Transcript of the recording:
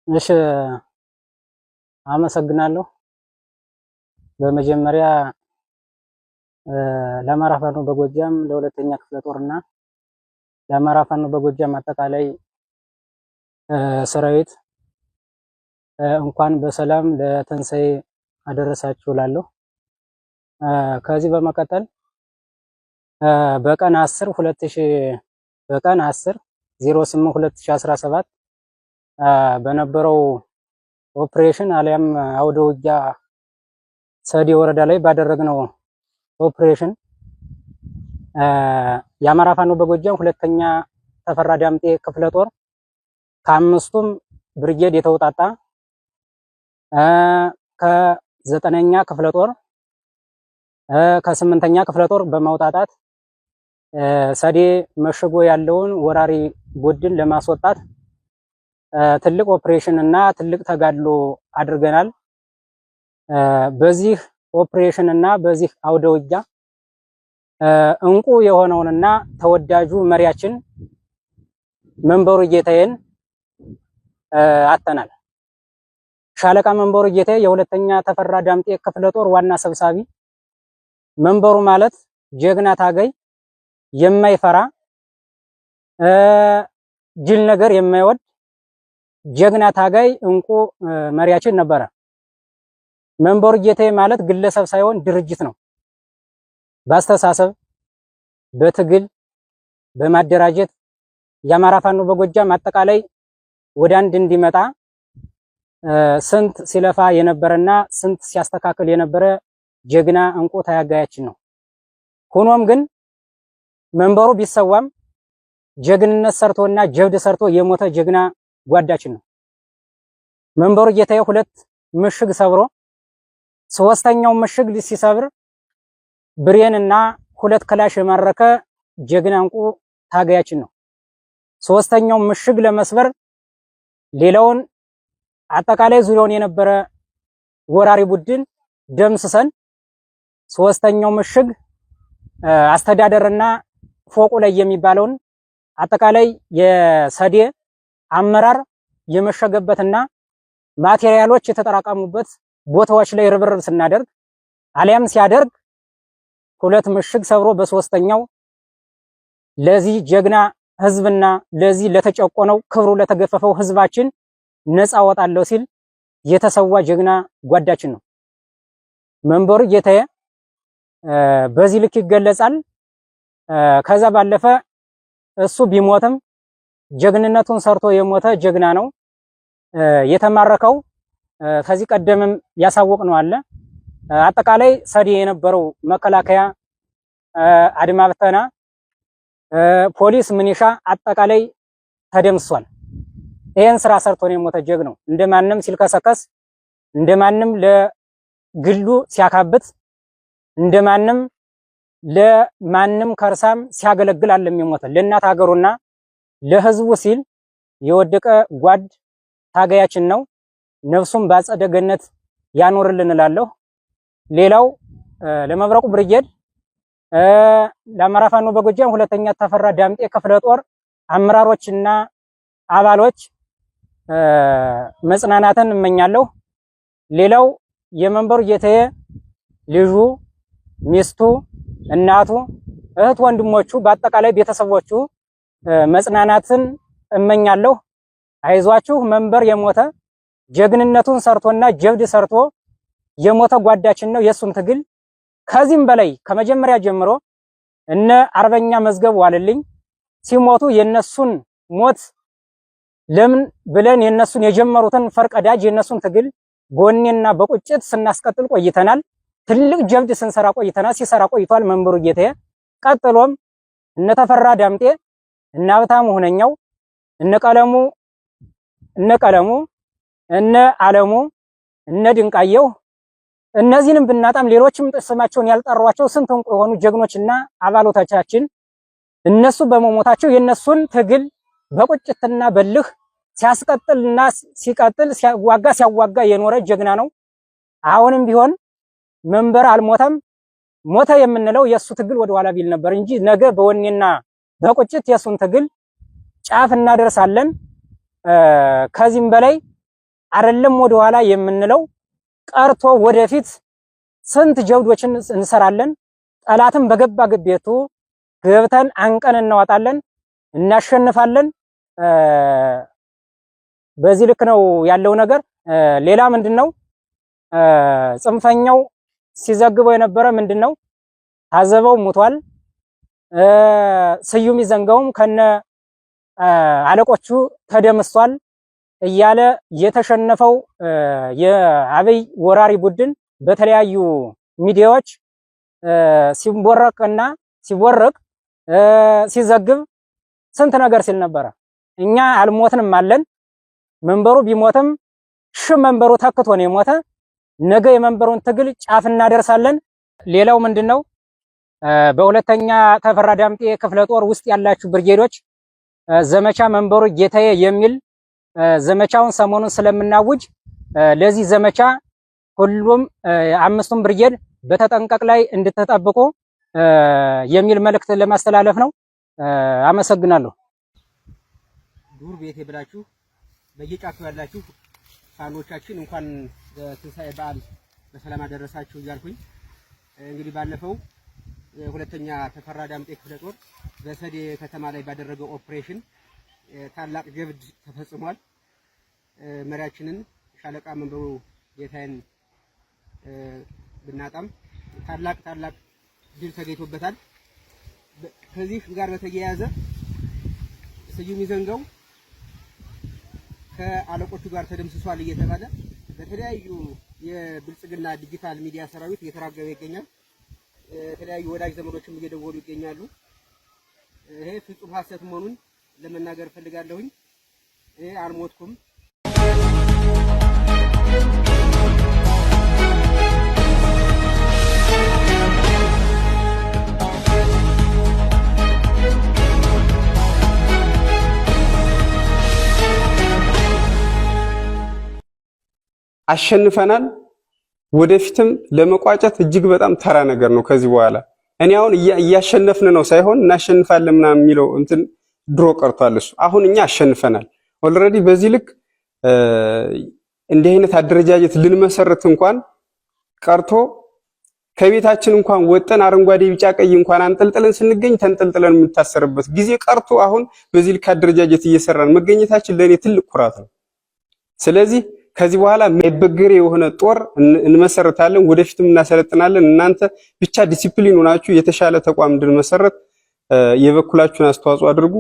እሺ አመሰግናለሁ። በመጀመሪያ ለአማራ ፋኖ በጎጃም ለሁለተኛ ክፍለ ጦርና ለአማራ ፋኖ በጎጃም አጠቃላይ ሰራዊት እንኳን በሰላም ለትንሳኤ አደረሳችሁ እላለሁ። ከዚህ በመቀጠል በቀን 10/08/2017 በነበረው ኦፕሬሽን አሊያም አውደ ውጊያ ሰዴ ወረዳ ላይ ባደረግነው ኦፕሬሽን የአማራ ፋኖ በጎጃም ሁለተኛ ተፈራ ዳምጤ ክፍለ ጦር ከአምስቱም ብርጌድ የተውጣጣ ከ9ኛ ክፍለ ጦር ከ8ኛ ክፍለ ጦር በማውጣጣት ሰዴ መሽጎ ያለውን ወራሪ ቡድን ለማስወጣት ትልቅ ኦፕሬሽን እና ትልቅ ተጋድሎ አድርገናል። በዚህ ኦፕሬሽን እና በዚህ አውደ ውጊያ እንቁ የሆነውንና ተወዳጁ መሪያችን መንበሩ ጌታዬን አጥተናል። ሻለቃ መንበሩ ጌታዬ የሁለተኛ ተፈራ ዳምጤ ክፍለ ጦር ዋና ሰብሳቢ። መንበሩ ማለት ጀግና ታጋይ፣ የማይፈራ ጅል ነገር የማይወድ ጀግና ታጋይ እንቁ መሪያችን ነበረ። መንበሩ ጌታዬ ማለት ግለሰብ ሳይሆን ድርጅት ነው። በአስተሳሰብ በትግል በማደራጀት የአማራ ፋኖ በጎጃም አጠቃላይ ወደ አንድ እንዲመጣ ስንት ሲለፋ የነበረና ስንት ሲያስተካክል የነበረ ጀግና እንቁ ታጋያችን ነው። ሆኖም ግን መንበሩ ቢሰዋም ጀግንነት ሰርቶና ጀብድ ሰርቶ የሞተ ጀግና ጓዳችን ነው። መንበሩ ጌታዬ ሁለት ምሽግ ሰብሮ ሶስተኛው ምሽግ ሲሰብር ብሬንና ሁለት ክላሽ የማረከ ጀግና እንቁ ታጋያችን ነው። ሶስተኛው ምሽግ ለመስበር ሌላውን አጠቃላይ ዙሪያውን የነበረ ወራሪ ቡድን ደምስሰን ሶስተኛው ምሽግ አስተዳደርና ፎቁ ላይ የሚባለውን አጠቃላይ የሰዴ አመራር የመሸገበትና ማቴሪያሎች የተጠራቀሙበት ቦታዎች ላይ ርብርብ ስናደርግ አሊያም ሲያደርግ ሁለት ምሽግ ሰብሮ በሶስተኛው ለዚህ ጀግና ህዝብና ለዚህ ለተጨቆነው ክብሩ ለተገፈፈው ህዝባችን ነፃ ወጣለሁ ሲል የተሰዋ ጀግና ጓዳችን ነው። መንበሩ ጌታዬ በዚህ ልክ ይገለጻል። ከዛ ባለፈ እሱ ቢሞትም ጀግንነቱን ሰርቶ የሞተ ጀግና ነው። የተማረከው ከዚህ ቀደምም ያሳወቅነው አለ። አጠቃላይ ሰዴ የነበረው መከላከያ፣ አድማ ብተና፣ ፖሊስ፣ ምኒሻ አጠቃላይ ተደምስሷል። ይሄን ስራ ሰርቶ ነው የሞተ ጀግናው። እንደማንም ሲልከሰከስ፣ እንደማንም ለግሉ ሲያካብት፣ እንደማንም ለማንም ከርሳም ሲያገለግል አለም የሞተ ለእናት ሀገሩና ለህዝቡ ሲል የወደቀ ጓድ ታጋያችን ነው። ነፍሱም በአጸደ ገነት ያኖርልን እላለሁ። ሌላው ለመብረቁ ብርጌድ ለአማራ ፋኖ በጎጃም ሁለተኛ ተፈራ ዳምጤ ክፍለ ጦር አመራሮችና አባሎች መጽናናትን እመኛለሁ። ሌላው የመንበሩ ጌታዬ ልጁ፣ ሚስቱ፣ እናቱ፣ እህት ወንድሞቹ በአጠቃላይ ቤተሰቦቹ መጽናናትን እመኛለሁ። አይዟችሁ፣ መንበር የሞተ ጀግንነቱን ሰርቶና ጀብድ ሰርቶ የሞተ ጓዳችን ነው። የሱን ትግል ከዚህም በላይ ከመጀመሪያ ጀምሮ እነ አርበኛ መዝገቡ ዋልልኝ ሲሞቱ የነሱን ሞት ለምን ብለን የነሱን የጀመሩትን ፈርቀዳጅ የነሱን ትግል በወኔና በቁጭት ስናስቀጥል ቆይተናል። ትልቅ ጀብድ ስንሰራ ቆይተናል። ሲሰራ ቆይቷል መንበሩ ጌታዬ። ቀጥሎም እነ ተፈራ ዳምጤ፣ እነ ሀብታሙ ሁነኛው፣ እነ ቀለሙ፣ እነ አለሙ፣ እነ ድንቃየው እነዚህንም ብናጣም ሌሎችም ስማቸውን ያልጠሯቸው ስንት እንቁ የሆኑ ጀግኖችና አባሎቻችን እነሱ በመሞታቸው የነሱን ትግል በቁጭትና በልህ ሲያስቀጥልና ሲቀጥል ሲያዋጋ የኖረ ጀግና ነው። አሁንም ቢሆን መንበር አልሞተም። ሞተ የምንለው የሱ ትግል ወደ ኋላ ቢል ነበር እንጂ ነገ በወኔና በቁጭት የሱን ትግል ጫፍ እናደርሳለን። ከዚህም በላይ አይደለም ወደ ኋላ የምንለው ቀርቶ ወደፊት ስንት ጀብዶችን እንሰራለን። ጠላትን በገባ ግቤቱ ገብተን አንቀን እናወጣለን፣ እናሸንፋለን። በዚህ ልክ ነው ያለው ነገር። ሌላ ምንድነው ጽንፈኛው ሲዘግበው የነበረ ምንድነው ታዘበው ሙቷል፣ ስዩም ይዘንጋውም ከነ አለቆቹ ተደምሷል እያለ የተሸነፈው የአብይ ወራሪ ቡድን በተለያዩ ሚዲያዎች ሲቦረቅና ሲቦረቅ ሲዘግብ ስንት ነገር ሲል ነበረ። እኛ አልሞትንም አለን። መንበሩ ቢሞትም መንበሩ ተክቶ ነው የሞተ። ነገ የመንበሩን ትግል ጫፍ እናደርሳለን። ሌላው ምንድነው በሁለተኛ ተፈራ ዳምጤ ክፍለ ጦር ውስጥ ያላችሁ ብርጌዶች ዘመቻ መንበሩ ጌታዬ የሚል ዘመቻውን ሰሞኑን ስለምናውጅ ለዚህ ዘመቻ ሁሉም አምስቱም ብርጌድ በተጠንቀቅ ላይ እንድትጠብቁ የሚል መልእክት ለማስተላለፍ ነው። አመሰግናለሁ። ዱር ቤቴ ብላችሁ በየጫካው ያላችሁ ፋኖቻችን እንኳን ለትንሳኤ በዓል በሰላም አደረሳችሁ እያልኩኝ እንግዲህ ባለፈው ሁለተኛ ተፈራ ዳምጤ ክፍለ ጦር በሰዴ ከተማ ላይ ባደረገው ኦፕሬሽን ታላቅ ጀብድ ተፈጽሟል። መሪያችንን ሻለቃ መንበሩ ጌታዬን ብናጣም ታላቅ ድል ተገኝቶበታል። ከዚህ ጋር በተያያዘ ስዩም ይዘንጋው ከአለቆቹ ጋር ተደምስሷል እየተባለ በተለያዩ የብልጽግና ዲጂታል ሚዲያ ሰራዊት እየተራገበ ይገኛል። የተለያዩ ወዳጅ ዘመዶችም እየደወሉ ይገኛሉ። ይሄ ፍጹም ሐሰት መሆኑን ለመናገር ፈልጋለሁኝ። ይሄ አልሞትኩም። አሸንፈናል። ወደፊትም ለመቋጨት እጅግ በጣም ተራ ነገር ነው። ከዚህ በኋላ እኔ አሁን እያሸነፍን ነው ሳይሆን እናሸንፋለን ምናምን የሚለው እንትን ድሮ ቀርቷል። እሱ አሁን እኛ አሸንፈናል ኦልሬዲ። በዚህ ልክ እንዲህ አይነት አደረጃጀት ልንመሰርት እንኳን ቀርቶ ከቤታችን እንኳን ወጠን አረንጓዴ ቢጫ ቀይ እንኳን አንጠልጥለን ስንገኝ ተንጠልጥለን የምንታሰርበት ጊዜ ቀርቶ አሁን በዚህ ልክ አደረጃጀት እየሰራን መገኘታችን ለኔ ትልቅ ኩራት ነው። ስለዚህ ከዚህ በኋላ ማይበገሬ የሆነ ጦር እንመሰርታለን፣ ወደፊትም እናሰለጥናለን። እናንተ ብቻ ዲሲፕሊን ሆናችሁ የተሻለ ተቋም እንድንመሰረት የበኩላችሁን አስተዋጽኦ አድርጉ።